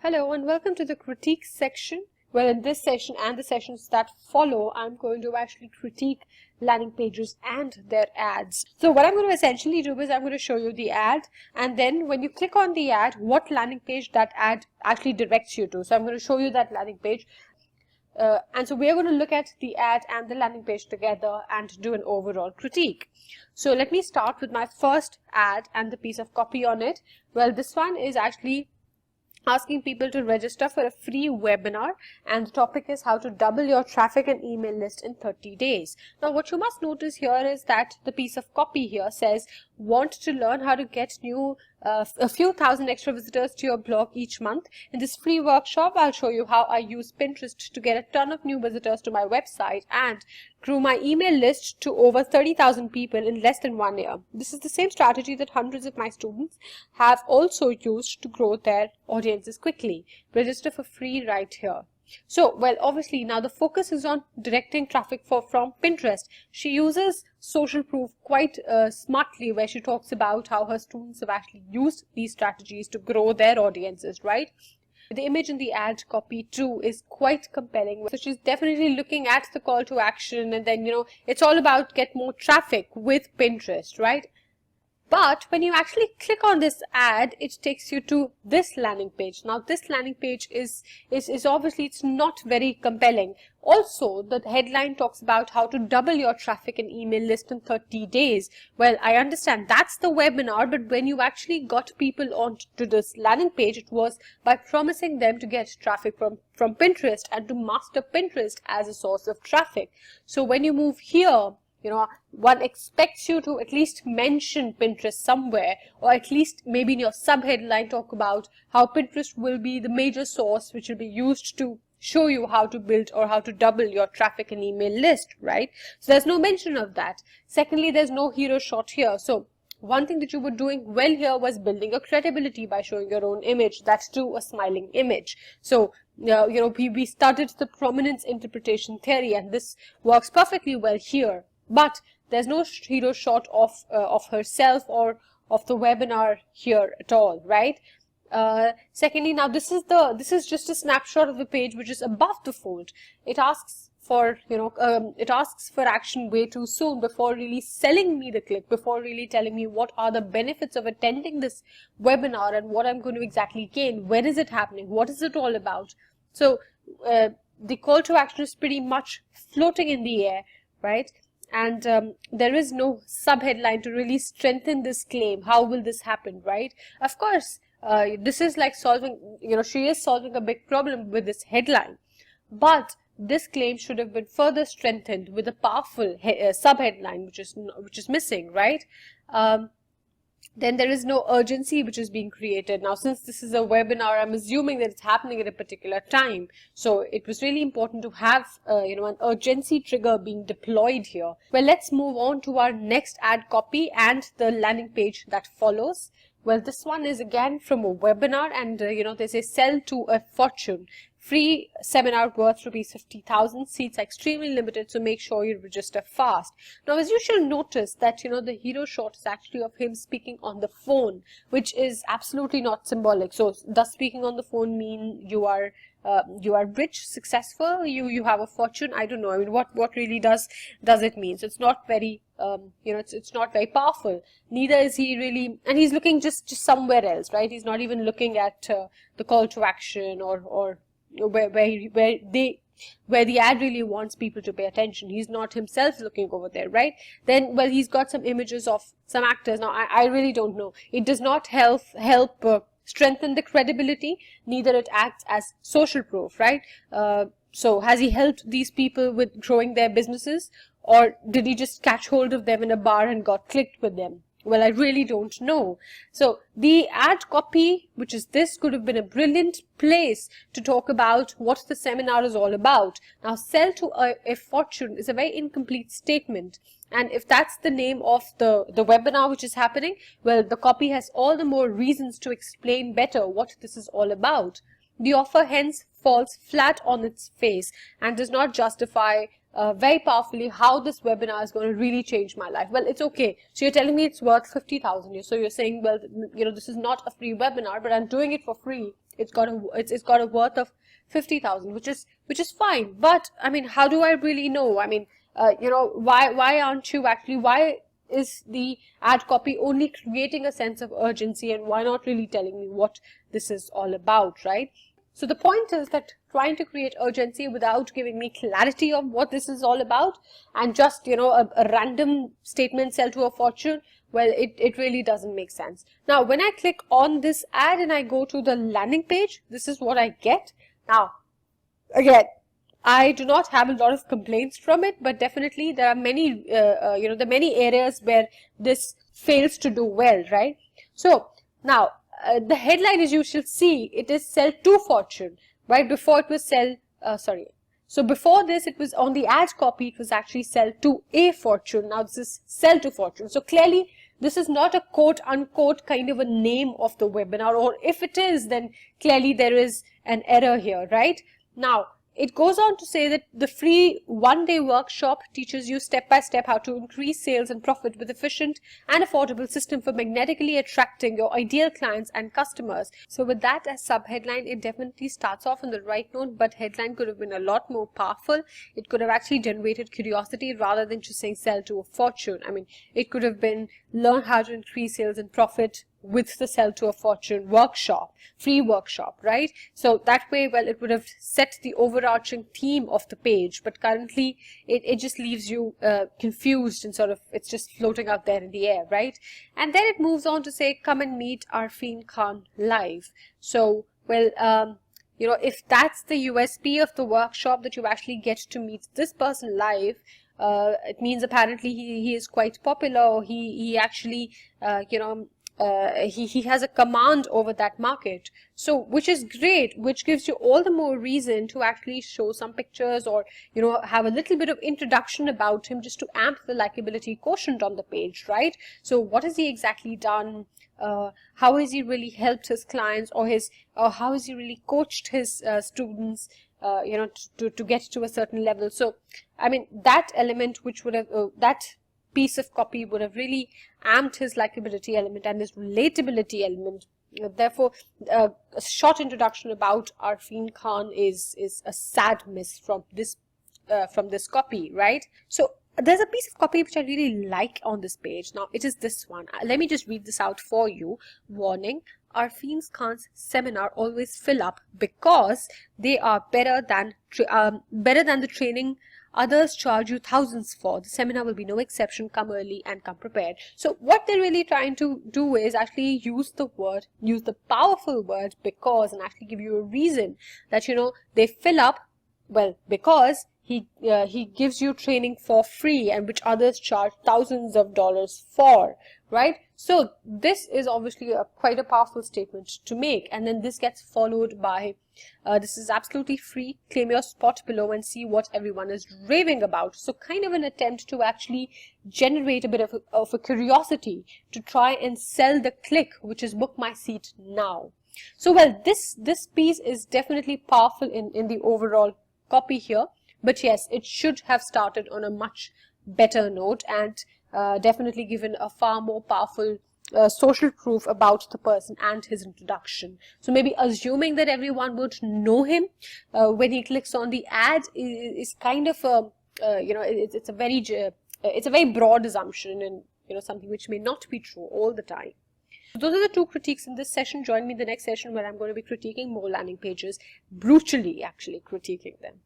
Hello and welcome to the critique section. Well, in this session and the sessions that follow, I'm going to actually critique landing pages and their ads. So what I'm going to essentially do is I'm going to show you the ad, and then when you click on the ad, what landing page that ad actually directs you to. So I'm going to show you that landing page. And so we're going to look at the ad and the landing page together and do an overall critique. So let me start with my first ad and the piece of copy on it. Well, this one is actually asking people to register for a free webinar, and the topic is how to double your traffic and email list in 30 days. Now what you must notice here is that the piece of copy here says, want to learn how to get a few thousand extra visitors to your blog each month. In this free workshop, I'll show you how I use Pinterest to get a ton of new visitors to my website and grew my email list to over 30,000 people in less than 1 year. This is the same strategy that hundreds of my students have also used to grow their audiences quickly. Register for free right here. So, well, obviously now the focus is on directing traffic from Pinterest. She uses social proof quite smartly, where she talks about how her students have actually used these strategies to grow their audiences, right? The image in the ad copy too is quite compelling. So she's definitely looking at the call to action, and then, it's all about get more traffic with Pinterest, right? But when you actually click on this ad, it takes you to this landing page. Now this landing page is obviously, it's not very compelling. Also, the headline talks about how to double your traffic and email list in 30 days. Well, I understand that's the webinar, but when you actually got people onto this landing page, it was by promising them to get traffic from Pinterest and to master Pinterest as a source of traffic. So when you move here, one expects you to at least mention Pinterest somewhere, or at least maybe in your sub-headline talk about how Pinterest will be the major source which will be used to show you how to build or how to double your traffic and email list, right? So there's no mention of that. Secondly, there's no hero shot here. So one thing that you were doing well here was building a credibility by showing your own image, that's too a smiling image. So we studied the prominence interpretation theory, and this works perfectly well here. But there's no hero shot of herself or of the webinar here at all, right? Secondly, now this is just a snapshot of the page which is above the fold. It asks for action way too soon before really selling me the click, before really telling me what are the benefits of attending this webinar and what I'm going to exactly gain. When is it happening? What is it all about? So the call to action is pretty much floating in the air, right? And there is no sub-headline to really strengthen this claim. How will this happen, right? Of course, this is like solving, she is solving a big problem with this headline. But this claim should have been further strengthened with a powerful sub-headline, which is missing, right? Then there is no urgency which is being created. Now, since this is a webinar, I'm assuming that it's happening at a particular time. So it was really important to have, an urgency trigger being deployed here. Well, let's move on to our next ad copy and the landing page that follows. Well, this one is again from a webinar, and they say sell to a fortune. Free seminar worth rupees 50,000. Seats are extremely limited, so make sure you register fast. Now, as you shall notice that, the hero shot is actually of him speaking on the phone, which is absolutely not symbolic. So, does speaking on the phone mean you are rich, successful, you have a fortune? I don't know. I mean, what really does it mean? So, it's not very, it's not very powerful. Neither is he really, and he's looking just somewhere else, right? He's not even looking at the call to action or where the ad really wants people to pay attention. He's not himself looking over there, right? Then, well, he's got some images of some actors. Now, I really don't know. It does not help strengthen the credibility. Neither it acts as social proof, right? So has he helped these people with growing their businesses, or did he just catch hold of them in a bar and got clicked with them? Well, I really don't know. So the ad copy, which is this, could have been a brilliant place to talk about what the seminar is all about. Now, sell to a fortune is a very incomplete statement. And if that's the name of the webinar which is happening, well, the copy has all the more reasons to explain better what this is all about. The offer hence falls flat on its face and does not justify very powerfully how this webinar is going to really change my life. Well, it's okay. So you're telling me it's worth 50,000. So you're saying, well, this is not a free webinar, but I'm doing it for free. it's got a worth of 50,000, which is fine. But I mean, how do I really know? I mean, why aren't you actually, why is the ad copy only creating a sense of urgency, and why not really telling me what this is all about, right? So the point is that trying to create urgency without giving me clarity of what this is all about, and just, a random statement, sell to a fortune, well, it really doesn't make sense. Now, when I click on this ad and I go to the landing page, this is what I get. Now, again, I do not have a lot of complaints from it, but definitely there are many, many areas where this fails to do well, right? So now, the headline, as you shall see, it is sell to fortune, right? Before it was sell, So before this, it was on the ad copy, it was actually sell to a fortune. Now this is sell to fortune. So clearly, this is not a quote unquote kind of a name of the webinar, or if it is, then clearly there is an error here, right? Now, it goes on to say that the free one-day workshop teaches you step-by-step how to increase sales and profit with efficient and affordable system for magnetically attracting your ideal clients and customers. So with that as sub-headline, it definitely starts off on the right note, but headline could have been a lot more powerful. It could have actually generated curiosity rather than just saying sell to a fortune. I mean, it could have been learn how to increase sales and profit with the sell to a fortune workshop, free workshop, right? So that way, well, it would have set the overarching theme of the page, but currently it just leaves you confused and sort of, it's just floating out there in the air, right? And then it moves on to say, come and meet Arfeen Khan live. So, well, if that's the USP of the workshop, that you actually get to meet this person live, it means apparently he is quite popular, or he actually, he has a command over that market. So, which is great, which gives you all the more reason to actually show some pictures, or, have a little bit of introduction about him, just to amp the likability quotient on the page, right? So, what has he exactly done? How has he really helped his clients, or how has he really coached his students, to get to a certain level? So, I mean, that element which would have, that piece of copy would have really amped his likability element and his relatability element. Therefore, a short introduction about Arfeen Khan is a sad miss from this copy, right? So there's a piece of copy which I really like on this page. Now it is this one. Let me just read this out for you. Warning: Arfeen Khan's seminar always fill up because they are better than the training others charge you thousands for. The seminar will be no exception. Come early and come prepared. So what they're really trying to do is actually use the powerful word because, and actually give you a reason that, they fill up, well, because he gives you training for free, and which others charge thousands of dollars for, right? So this is obviously quite a powerful statement to make. And then this gets followed by, this is absolutely free, claim your spot below and see what everyone is raving about. So kind of an attempt to actually generate a bit of a curiosity to try and sell the click, which is book my seat now. So, well, this piece is definitely powerful in the overall copy here. But yes, it should have started on a much better note, and definitely given a far more powerful social proof about the person and his introduction. So maybe assuming that everyone would know him when he clicks on the ad is kind of a, it's a very broad assumption, and something which may not be true all the time. So those are the two critiques in this session. Join me in the next session where I'm going to be critiquing more landing pages, brutally actually critiquing them.